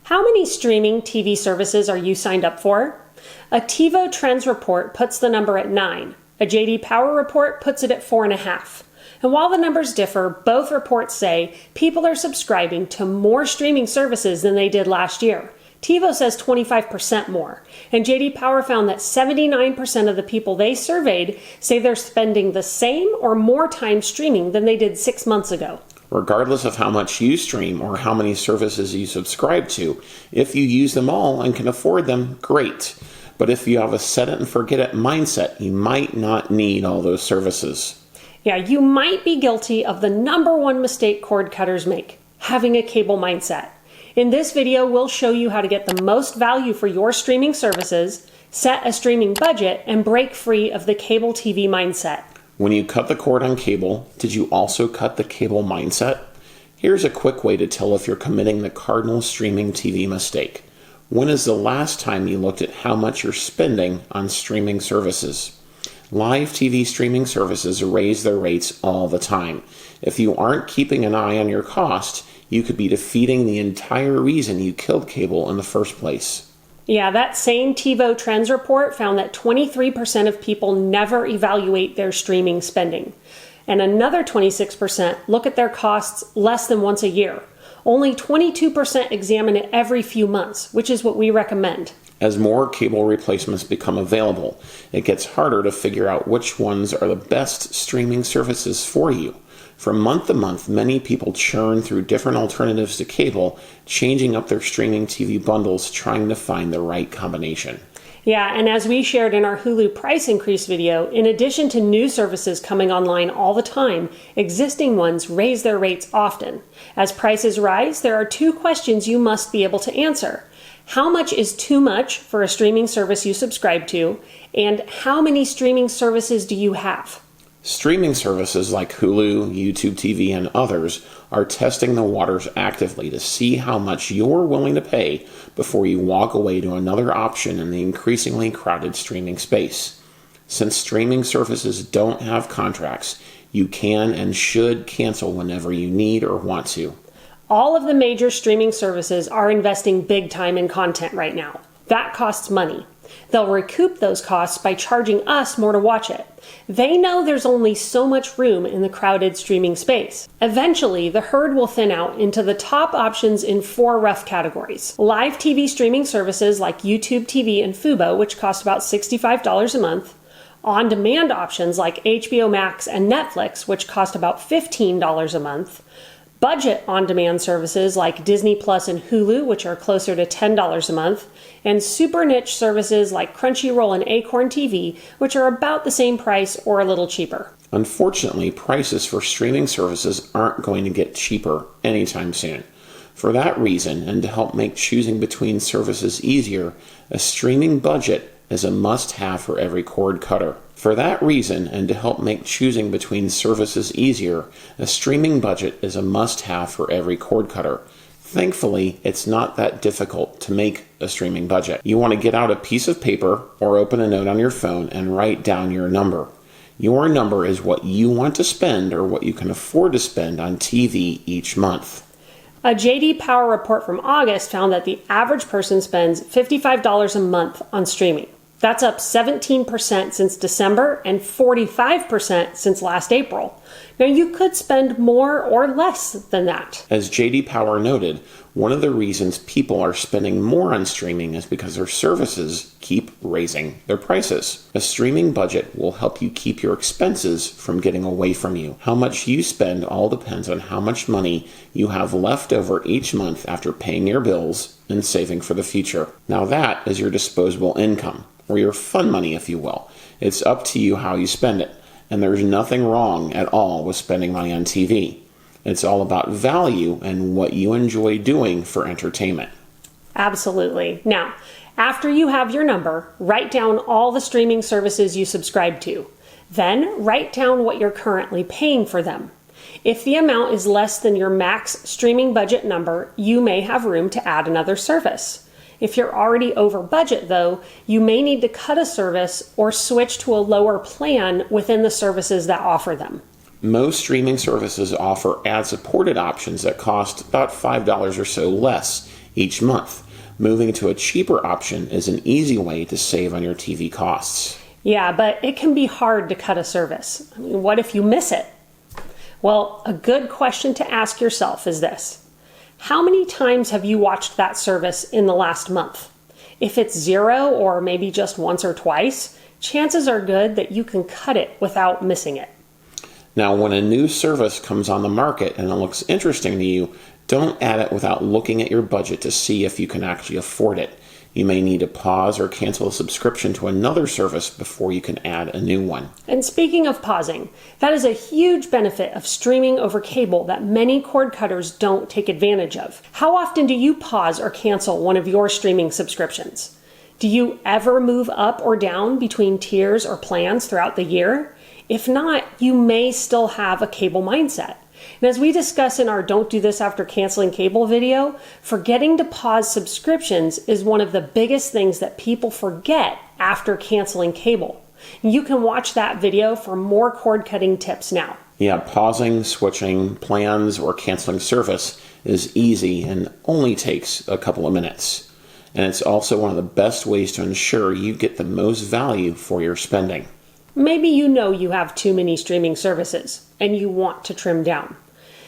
How many streaming TV services are you signed up for? A TiVo Trends report puts the number at 9. A JD Power report puts it at 4.5. And while the numbers differ, both reports say people are subscribing to more streaming services than they did last year. TiVo says 25% more. And JD Power found that 79% of the people they surveyed say they're spending the same or more time streaming than they did 6 months ago. Regardless of how much you stream or how many services you subscribe to, if you use them all and can afford them, great. But if you have a set it and forget it mindset, you might not need all those services. Yeah, you might be guilty of the number one mistake cord cutters make, having a cable mindset. In this video, we'll show you how to get the most value for your streaming services, set a streaming budget, and break free of the cable TV mindset. When you cut the cord on cable, did you also cut the cable mindset? Here's a quick way to tell if you're committing the cardinal streaming TV mistake. When is the last time you looked at how much you're spending on streaming services? Live TV streaming services raise their rates all the time. If you aren't keeping an eye on your cost, you could be defeating the entire reason you killed cable in the first place. Yeah, that same TiVo Trends report found that 23% of people never evaluate their streaming spending. And another 26% look at their costs less than once a year. Only 22% examine it every few months, which is what we recommend. As more cable replacements become available, it gets harder to figure out which ones are the best streaming services for you. From month to month, many people churn through different alternatives to cable, changing up their streaming TV bundles, trying to find the right combination. Yeah, and as we shared in our Hulu price increase video, in addition to new services coming online all the time, existing ones raise their rates often. As prices rise, there are 2 questions you must be able to answer. How much is too much for a streaming service you subscribe to? And how many streaming services do you have? Streaming services like Hulu, YouTube TV, and others are testing the waters actively to see how much you're willing to pay before you walk away to another option in the increasingly crowded streaming space. Since streaming services don't have contracts, you can and should cancel whenever you need or want to. All of the major streaming services are investing big time in content right now. That costs money. They'll recoup those costs by charging us more to watch it. They know there's only so much room in the crowded streaming space. Eventually, the herd will thin out into the top options in 4 rough categories. Live TV streaming services like YouTube TV and Fubo, which cost about $65 a month. On-demand options like HBO Max and Netflix, which cost about $15 a month. Budget on-demand services like Disney Plus and Hulu, which are closer to $10 a month, and super niche services like Crunchyroll and Acorn TV, which are about the same price or a little cheaper. Unfortunately, prices for streaming services aren't going to get cheaper anytime soon. For that reason, and to help make choosing between services easier, a streaming budget is a must-have for every cord cutter. For that reason, and to help make choosing between services easier, a streaming budget is a must-have for every cord cutter. Thankfully, it's not that difficult to make a streaming budget. You want to get out a piece of paper or open a note on your phone and write down your number. Your number is what you want to spend or what you can afford to spend on TV each month. A JD Power report from August found that the average person spends $55 a month on streaming. That's up 17% since December and 45% since last April. Now, you could spend more or less than that. As JD Power noted, one of the reasons people are spending more on streaming is because their services keep raising their prices. A streaming budget will help you keep your expenses from getting away from you. How much you spend all depends on how much money you have left over each month after paying your bills and saving for the future. Now that is your disposable income, or your fun money, if you will. It's up to you how you spend it, and there's nothing wrong at all with spending money on TV. It's all about value and what you enjoy doing for entertainment. Absolutely. Now, after you have your number, write down all the streaming services you subscribe to. Then write down what you're currently paying for them. If the amount is less than your max streaming budget number, you may have room to add another service. If you're already over budget, though, you may need to cut a service or switch to a lower plan within the services that offer them. Most streaming services offer ad-supported options that cost about $5 or so less each month. Moving to a cheaper option is an easy way to save on your TV costs. Yeah, but it can be hard to cut a service. I mean, what if you miss it? Well, a good question to ask yourself is this: how many times have you watched that service in the last month? If it's 0 or maybe just once or twice, chances are good that you can cut it without missing it. Now, when a new service comes on the market and it looks interesting to you, don't add it without looking at your budget to see if you can actually afford it. You may need to pause or cancel a subscription to another service before you can add a new one. And speaking of pausing, that is a huge benefit of streaming over cable that many cord cutters don't take advantage of. How often do you pause or cancel one of your streaming subscriptions? Do you ever move up or down between tiers or plans throughout the year? If not, you may still have a cable mindset. And as we discuss in our Don't Do This After Canceling Cable video, forgetting to pause subscriptions is one of the biggest things that people forget after canceling cable. You can watch that video for more cord cutting tips now. Yeah, pausing, switching plans, or canceling service is easy and only takes a couple of minutes. And it's also one of the best ways to ensure you get the most value for your spending. Maybe you know you have too many streaming services and you want to trim down.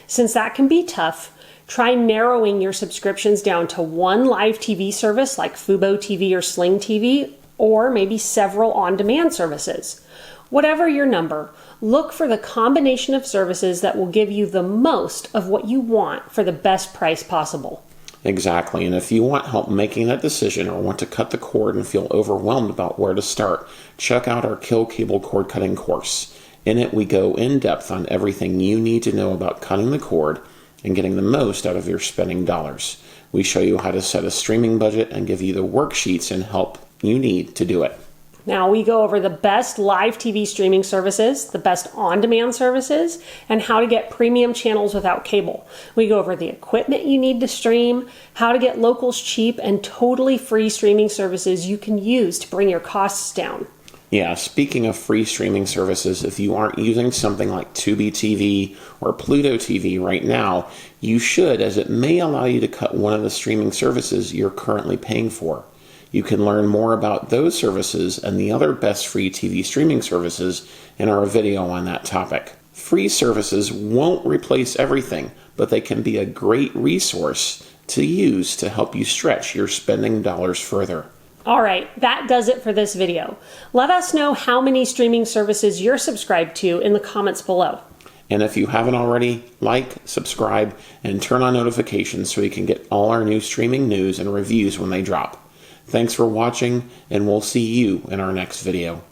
Since that can be tough, try narrowing your subscriptions down to one live TV service like fuboTV or Sling TV, or maybe several on-demand services. Whatever your number, look for the combination of services that will give you the most of what you want for the best price possible. Exactly, and if you want help making that decision or want to cut the cord and feel overwhelmed about where to start, check out our Kill Cable Cord Cutting course. In it, we go in depth on everything you need to know about cutting the cord and getting the most out of your spending dollars. We show you how to set a streaming budget and give you the worksheets and help you need to do it. Now we go over the best live TV streaming services, the best on-demand services, and how to get premium channels without cable. We go over the equipment you need to stream, how to get locals cheap and totally free streaming services you can use to bring your costs down. Yeah, speaking of free streaming services, if you aren't using something like Tubi TV or Pluto TV right now, you should, as it may allow you to cut one of the streaming services you're currently paying for. You can learn more about those services and the other best free TV streaming services in our video on that topic. Free services won't replace everything, but they can be a great resource to use to help you stretch your spending dollars further. All right, that does it for this video. Let us know how many streaming services you're subscribed to in the comments below. And if you haven't already, like, subscribe, and turn on notifications so you can get all our new streaming news and reviews when they drop. Thanks for watching, and we'll see you in our next video.